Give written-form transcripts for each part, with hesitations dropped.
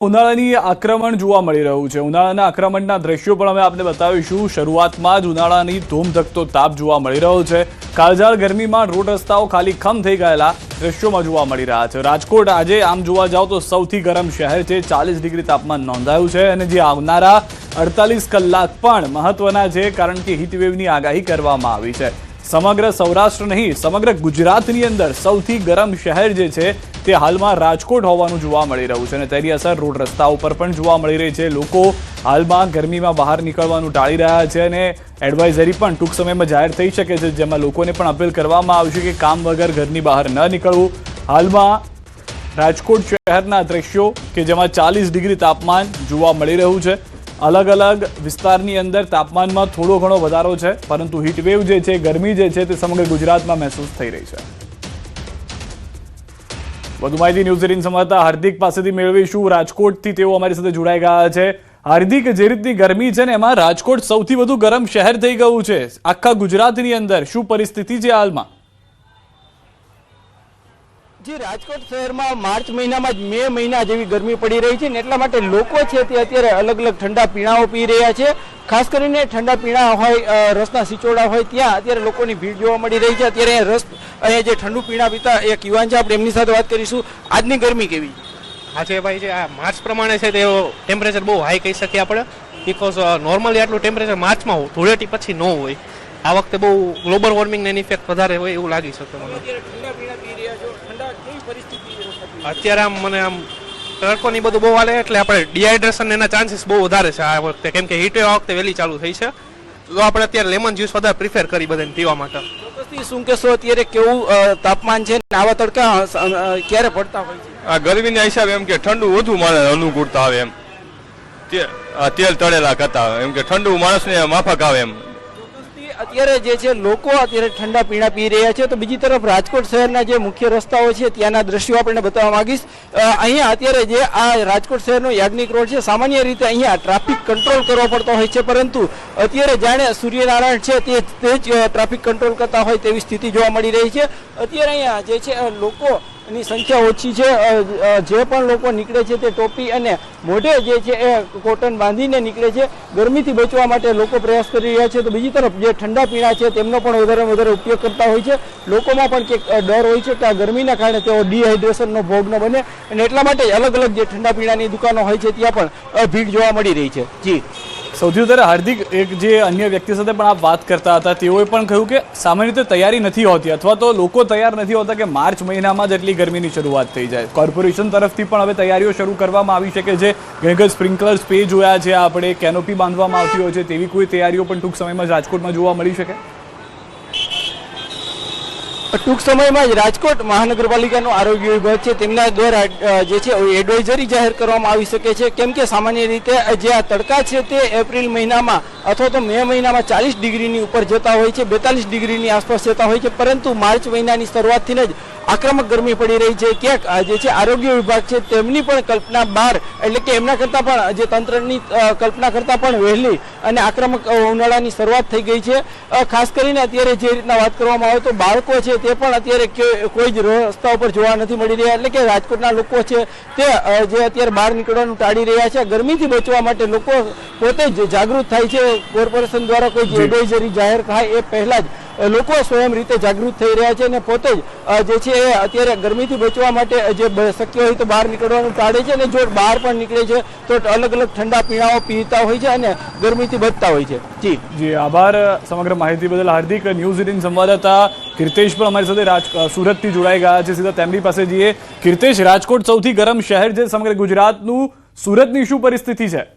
ઉનાળાની આક્રમણ જોવા મળી રહ્યું છે। ઉનાળાના આક્રમણના દ્રશ્યો પણ અમે આપને બતાવીશું। શરૂઆતમાં જ ઉનાળાની ધૂમધકતો તાપ જોવા મળી રહ્યો છે। કાળઝાળ ગરમીમાં રોડ રસ્તાઓ ખાલીખમ થઈ ગયેલા દ્રશ્યોમાં જોવા મળી રહ્યા છે। રાજકોટ આજે આમ જોવા જાવ તો સૌથી ગરમ શહેર છે। 40 ડિગ્રી તાપમાન નોંધાયું છે અને જે આવનારા 48 કલાક પણ મહત્વના છે, કારણ કે હીટવેવની આગાહી કરવામાં આવી છે। સમગ્ર સૌરાષ્ટ્ર નહીં, સમગ્ર ગુજરાતની અંદર સૌથી ગરમ શહેર જે છે તે હાલમાં રાજકોટ હોવાનું જોવા મળી રહ્યું છે અને તેની અસર રોડ રસ્તા ઉપર પણ જોવા મળી રહી છે। લોકો હાલમાં ગરમીમાં બહાર નીકળવાનું ટાળી રહ્યા છે અને એડવાઇઝરી પણ ટૂંક સમયમાં જાહેર થઈ શકે છે, જેમાં લોકોને પણ અપીલ કરવામાં આવશે કે કામ વગર ઘરની બહાર ન નીકળવું। હાલમાં રાજકોટ શહેરના દ્રશ્યો કે જેમાં 40 ડિગ્રી તાપમાન જોવા મળી રહ્યું છે। अलग अलग विस्तारनी अंदर तापमान में थोड़ो घणो वधारो छे, परंतु हीटवेव जे छे, गर्मी जे छे ते समग्र गुजरात में महसूस थई रही छे। વધુ માહિती न्यूज 18 संवाददाता हार्दिक पासेथी मेळवीशुं। રાજકોટથી તેઓ અમારી સાથે જોડાઈ ગયા છે। હાર્દિક, જે રીતની ગરમી છે ને એમાં રાજકોટ સૌથી વધુ ગરમ શહેર થઈ ગયું છે આખા ગુજરાતની અંદર, શું પરિસ્થિતિ છે હાલમાં? जी राजकोट शहर में मार्च महीना में मे महीना जेवी गर्मी पड़ी रही है, एटला माटे लोको छे ते अत्यारे अलग अलग ठंडा पीणाओ पी रह्या छे। खास करीने ठंडा पीणा होय, रसना सिचोड़ा होय, त्यां अत्यारे लोकोनी भीड़ जोवा मळी रही छे। अत्यारे रस अहीं जे ठंडू पीणा पीता एक युवान छे, आपणे एमनी साथे वात करीशुं। आजनी गर्मी केवी આજે ભાઈ જે આ માર્ચ પ્રમાણે છે તે ટેમ્પરેચર બહુ હાઈ કહી શકીએ આપણે, બીકોઝ નોર્મલી આટલું ટેમ્પરેચર માર્ચમાં ધૂળેટી પછી ન હોય। આ વખતે બહુ ગ્લોબલ વોર્મિંગની ઇફેક્ટ વધારે હોય એવું લાગી શકે મને। અત્યારે આમ મને આમ તડકો ની બધું બહુ હાલે એટલે આપણે ડિહાઇડ્રેશન એના ચાન્સીસ બહુ વધારે છે આ વખતે, કેમ કે હીટ આ વખતે વહેલી ચાલુ થઈ છે। તો આપણે અત્યારે લેમન જ્યુસ વધારે પ્રિફર કરી બધાને પીવા માટે। ચોક્કસથી શું કહેશો, અત્યારે કેવું તાપમાન છે, આવા તડકા ક્યારે પડતા હોય છે? આ ગરમીના હિસાબે એમ કે ઠંડુ વધુ માણસ અનુકૂળતા આવે, એમ તેલ તળેલા કરતા એમ કે ઠંડુ માણસને માફક આવે એમ। અત્યારે જે છે લોકો અત્યારે ઠંડા પીણા પી રહ્યા છે। તો બીજી તરફ રાજકોટ શહેરના જે મુખ્ય રસ્તાઓ છે ત્યાંના દ્રશ્યો આપણે બતાવવા માંગીશ। અહીંયા અત્યારે જે આ રાજકોટ શહેરનો યાજ્ઞિક રોડ છે, સામાન્ય રીતે અહીંયા ટ્રાફિક કંટ્રોલ કરવો પડતો હોય છે, પરંતુ અત્યારે જાણે સૂર્યનારાયણ છે તે જ ટ્રાફિક કંટ્રોલ કરતા હોય તેવી સ્થિતિ જોવા મળી રહી છે। અત્યારે અહીંયા જે છે લોકો ની સંખ્યા ઓછી છે। જે પણ લોકો નીકળે છે તે ટોપી અને મોઢે જે છે એ કોટન બાંધીને નીકળે છે। ગરમીથી બચવા માટે લોકો પ્રયાસ કરી રહ્યા છે। તો બીજી તરફ જે ઠંડા પીણા છે તેમનો પણ વધારે ઉપયોગ કરતા હોય છે। લોકોમાં પણ કંઈક ડર હોય છે કે આ ગરમીના કારણે તેઓ ડિહાઇડ્રેશનનો ભોગ ન બને, અને એટલા માટે અલગ અલગ જે ઠંડા પીણાની દુકાનો હોય છે ત્યાં પણ ભીડ જોવા મળી રહી છે। જી સૌથી વધારે હાર્દિક, એક જે અન્ય વ્યક્તિ સાથે પણ આપ વાત કરતા હતા તેઓએ પણ કહ્યું કે સામાન્ય રીતે તૈયારી નથી હોતી, અથવા તો લોકો તૈયાર નથી હોતા કે માર્ચ મહિનામાં જ એટલી ગરમીની શરૂઆત થઈ જાય। કોર્પોરેશન તરફથી પણ હવે તૈયારીઓ શરૂ કરવામાં આવી શકે છે। ઘણી સ્પ્રિંકલર સ્પ્રે જોયા છે આપણે, કેનોપી બાંધવામાં આવતી હોય છે, તેવી કોઈ તૈયારીઓ પણ ટૂંક સમયમાં રાજકોટમાં જોવા મળી શકે? ટૂંક સમયમાં જ રાજકોટ મહાનગરપાલિકાનો આરોગ્ય વિભાગ છે તેમના દ્વારા જે છે એડવાઇઝરી જાહેર કરવામાં આવી શકે છે, કેમ કે સામાન્ય રીતે જે આ તડકા છે તે એપ્રિલ મહિનામાં અથવા તો મે મહિનામાં 40 ડિગ્રીની ઉપર જતા હોય છે, 42 ડિગ્રીની આસપાસ જતા હોય છે, પરંતુ માર્ચ મહિનાની શરૂઆતથી જ આક્રમક ગરમી પડી રહી છે। ક્યાંક જે છે આરોગ્ય વિભાગ છે તેમની પણ કલ્પના બહાર, એટલે કે એમના કરતાં પણ જે તંત્રની કલ્પના કરતાં પણ વહેલી અને આક્રમક ઉનાળાની શરૂઆત થઈ ગઈ છે। ખાસ કરીને અત્યારે જે રીતના વાત કરવામાં આવે તો બાળકો છે તે પણ અત્યારે કોઈ જ રસ્તા ઉપર જોવા નથી મળી રહ્યા, એટલે કે રાજકોટના લોકો છે તે જે અત્યારે બહાર નીકળવાનું ટાળી રહ્યા છે। ગરમીથી બચવા માટે લોકો પોતે જ જાગૃત થાય છે। કોર્પોરેશન દ્વારા કોઈ એડવાઇઝરી જાહેર થાય એ પહેલા જ લોકો સ્વયં રીતે જાગૃત થઈ રહ્યા છે અને પોતે જ જે છે એ અત્યારે ગરમીથી બચવા માટે જે શક્ય હોય તો બહાર નીકળવાનું ટાળે છે, અને જો બહાર પણ નીકળે છે તો અલગ અલગ ઠંડા પીણાઓ પીતા હોય છે અને ગરમીથી બચતા હોય છે। જી આભાર સમગ્ર માહિતી બદલ હાર્દિક। ન્યૂઝ 18 સંવાદદાતા કીર્તેશ પણ અમારી સાથે સુરતથી જોડાઈ ગયા છે, સીધા તેમની પાસે જઈએ। કીર્તેશ, રાજકોટ સૌથી ગરમ શહેર છે સમગ્ર ગુજરાતનું, સુરતની શું પરિસ્થિતિ છે?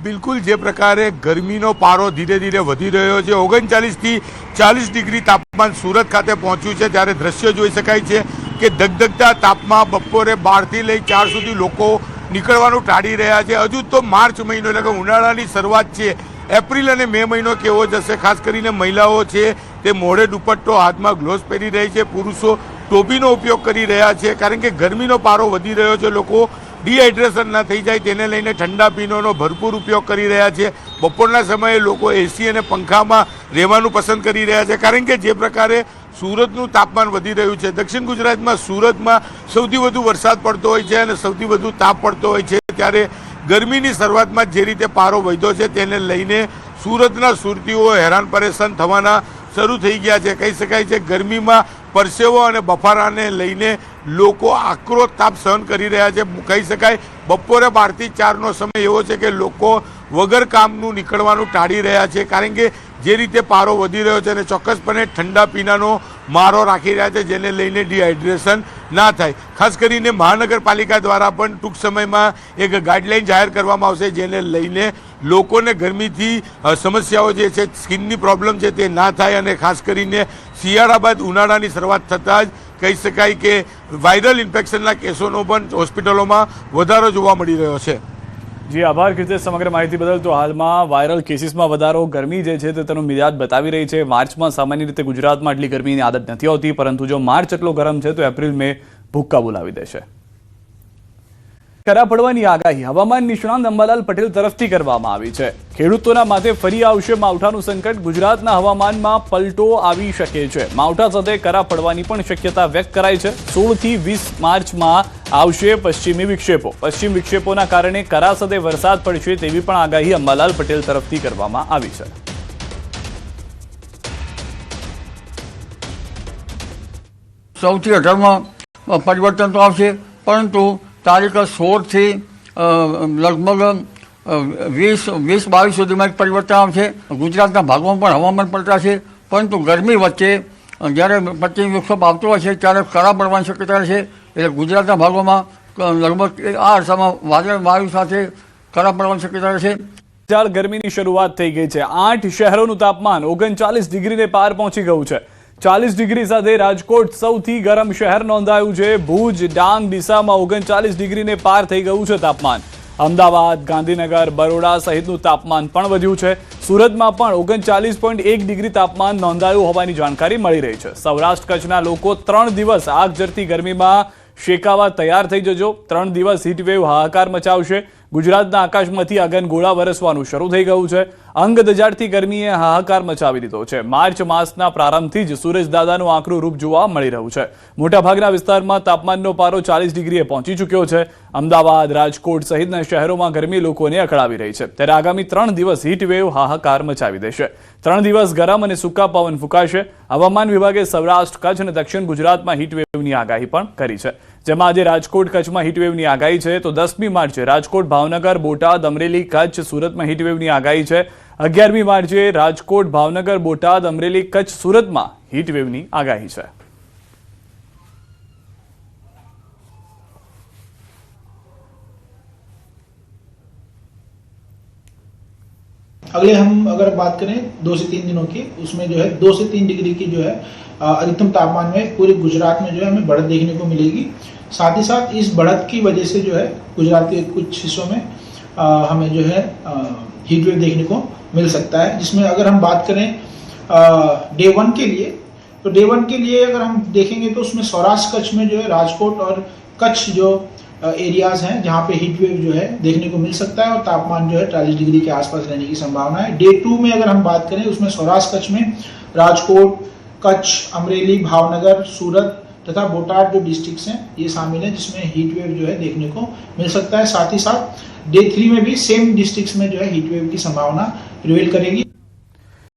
બિલકુલ જે પ્રકારે ગરમીનો પારો ધીરે ધીરે વધી રહ્યો છે, 39થી 40 ડિગ્રી તાપમાન સુરત ખાતે પહોંચ્યું છે, ત્યારે દ્રશ્ય જોઈ શકાય છે કે ધગધગતા તાપમાં બપોરે 12થી લઈ 4 સુધી લોકો નીકળવાનું ટાળી રહ્યા છે। હજુ તો માર્ચ મહિનો એટલે કે ઉનાળાની શરૂઆત છે, એપ્રિલ અને મે મહિનો કેવો જશે। ખાસ કરીને મહિલાઓ છે તે મોઢે દુપટ્ટો, હાથમાં ગ્લોવ્સ પહેરી રહી છે, પુરુષો ટોપીનો ઉપયોગ કરી રહ્યા છે, કારણ કે ગરમીનો પારો વધી રહ્યો છે। લોકો ડિહાઇડ્રેશન ના થઈ જાય તેને લઈને ઠંડા પીણાનો ભરપૂર ઉપયોગ કરી રહ્યા છે। બપોરના સમયે લોકો એસી અને પંખામાં રહેવાનું પસંદ કરી રહ્યા છે, કારણ કે જે પ્રકારે સુરતનું તાપમાન વધી રહ્યું છે. દક્ષિણ ગુજરાતમાં સુરતમાં સૌથી વધુ વરસાદ પડતો હોય છે અને સૌથી વધુ તાપ પડતો હોય છે, ત્યારે ગરમીની શરૂઆતમાં જે રીતે પારો વધ્યો છે તેને લઈને સુરતના સુરતીઓ હેરાન પરેશાન થવાના શરૂ થઈ ગયા છે. કહી શકાય છે ગરમીમાં પરસેવો અને બફારાને લઈને લોકો આકરો તાપ સહન કરી રહ્યા છે. કહી શકાય બપોરે 12 થી 4નો સમય એવો છે કે લોકો વગર કામનું નીકળવાનું ટાળી રહ્યા છે, કારણ કે જે રીતે પારો વધી રહ્યો છે અને ચોક્કસપણે ઠંડા પીણાનો મારો રાખી રહ્યા છે, જેને લઈને ડિહાઇડ્રેશન ના થાય. ખાસ કરીને મહાનગરપાલિકા દ્વારા પણ ટૂંક સમયમાં એક ગાઈડલાઈન જાહેર કરવામાં આવશે, જેને લઈને લોકોને ગરમીથી સમસ્યાઓ જે છે, સ્કિનની પ્રોબ્લેમ છે તે ના થાય. અને ખાસ કરીને શિયાળા બાદ ઉનાળાની શરૂઆત થતાં જ કહી શકાય કે વાયરલ ઇન્ફેક્શનના કેસોનો પણ હોસ્પિટલોમાં વધારો જોવા મળી રહ્યો છે. જી આભાર કીર્તિ સમગ્ર માહિતી બદલ. તો હાલમાં વાયરલ કેસીસમાં વધારો, ગરમી જે છે તે તેનો મિજાજ બતાવી રહી છે. માર્ચમાં સામાન્ય રીતે ગુજરાતમાં આટલી ગરમીની આદત નથી હોતી, પરંતુ જો માર્ચ એટલો ગરમ છે તો એપ્રિલ મે ભૂક્કા બોલાવી દેશે. કરા પડવાની આગાહી હવામાન નિષ્ણાંત અંબાલાલ પટેલ તરફથી કરવામાં આવી છે. ખેડૂતોના માથે ફરી આવશે માવઠાનું સંકટ. ગુજરાતના હવામાનમાં પલટો આવી શકે છે. માવઠા સાથે કરા પડવાની પણ શક્યતા વ્યક્ત કરાઈ છે. 16 થી 20 માર્ચમાં આવશે પશ્ચિમી વિક્ષેપો. પશ્ચિમ વિક્ષેપોના કારણે કરા સાથે વરસાદ પડશે તેવી પણ આગાહી અંબાલાલ પટેલ તરફથી કરવામાં આવી છે. સૌથી 18માં પરિવર્તન તો આવશે, પરંતુ તારીખ 16 થી લગભગ 20-22 સુધીમાં એક પરિવર્તન આવશે. ગુજરાતના ભાગોમાં પણ હવામાન પલટાશે, પરંતુ ગરમી વચ્ચે જ્યારે પશ્ચિમ વિક્ષેપ આવતો હોય છે ત્યારે કરા પડવાની શક્યતા છે. એટલે ગુજરાતના ભાગોમાં લગભગ આ અરસામાં વાયુ સાથે કરા પડવાની શક્યતા છે. ગરમીની શરૂઆત થઈ ગઈ છે. 8 શહેરોનું તાપમાન 39 ડિગ્રીને પાર પહોંચી ગયું છે. 40 ડિગ્રી સાથે રાજકોટ સૌથી ગરમ શહેર નોંધાયું છે. ભુજ, ડાંગ, ડીસામાં 39 ડિગ્રીને પાર થઈ ગયું છે તાપમાન. અમદાવાદ, ગાંધીનગર, બરોડા સહિતનું તાપમાન પણ વધ્યું છે. સુરતમાં પણ 39.1 ડિગ્રી તાપમાન નોંધાયું હોવાની જાણકારી મળી રહી છે. સૌરાષ્ટ્ર કચ્છના લોકો 3 દિવસ આગ ઝરતી ગરમીમાં શેકાવા તૈયાર થઈ જજો. 3 દિવસ હીટવેવ હાહાકાર મચાવશે. ગુજરાતના આકાશમાંથી અગનગોળા વરસવાનું શરૂ થઈ ગયું છે. અંગ દજાડતી ગરમીએ હાહાકાર મચાવી દીધો છે. માર્ચ માસના પ્રારંભથી જ સૂરજદાદાનું આકરું રૂપ જોવા મળી રહ્યું છે. મોટાભાગના વિસ્તારમાં તાપમાનનો પારો 40 ડિગ્રીએ પહોંચી ચૂક્યો છે. અમદાવાદ, રાજકોટ સહિતના શહેરોમાં ગરમી લોકોને અકળાવી રહી છે. ત્યારે આગામી 3 દિવસ હીટવેવ હાહાકાર મચાવી દેશે. 3 દિવસ ગરમ અને સૂકા પવન ફૂંકાશે. હવામાન વિભાગે સૌરાષ્ટ્ર, કચ્છ અને દક્ષિણ ગુજરાતમાં હીટવેવની આગાહી પણ કરી છે. જેમાં આજે રાજકોટ, કચ્છમાં હીટવેવની આગાહી છે. તો 10મી માર્ચે રાજકોટ, ભાવનગર, બોટાદ, અમરેલી, કચ્છ, સુરતમાં હીટવેવની આગાહી છે. 11મી માર્ચે રાજકોટ, ભાવનગર, બોટાદ, અમરેલી, કચ્છ, સુરતમાં હીટવેવની આગાહી છે. अगले हम अगर बात करें 2 से 3 दिनों की, उसमें जो है 2 से 3 डिग्री की जो है अधिकतम तापमान में पूरे गुजरात में जो है हमें बढ़त देखने को मिलेगी. साथ ही साथ इस बढ़त की वजह से जो है गुजरात के कुछ हिस्सों में हमें जो है हीट वेव देखने को मिल सकता है. जिसमें अगर हम बात करें डे 1 के लिए, तो डे 1 के लिए अगर हम देखेंगे तो उसमें सौराष्ट्र कच्छ में जो है राजकोट और कच्छ जो एरियाज हैं जहाँ पे हीट वेव जो है देखने को मिल सकता है और तापमान जो है 40 डिग्री के आसपास रहने की संभावना है. डे 2 में अगर हम बात करें उसमें सौराष्ट्र कच्छ में राजकोट, कच्छ, अमरेली, भावनगर, सूरत तथा बोटाद जो डिस्ट्रिक्ट्स हैं ये शामिल हैं, जिसमें हीट वेव जो है देखने को मिल सकता है. साथ ही साथ डे 3 में भी सेम डिस्ट्रिक्ट्स में जो है हीट वेव की संभावना प्रिवेल करेगी.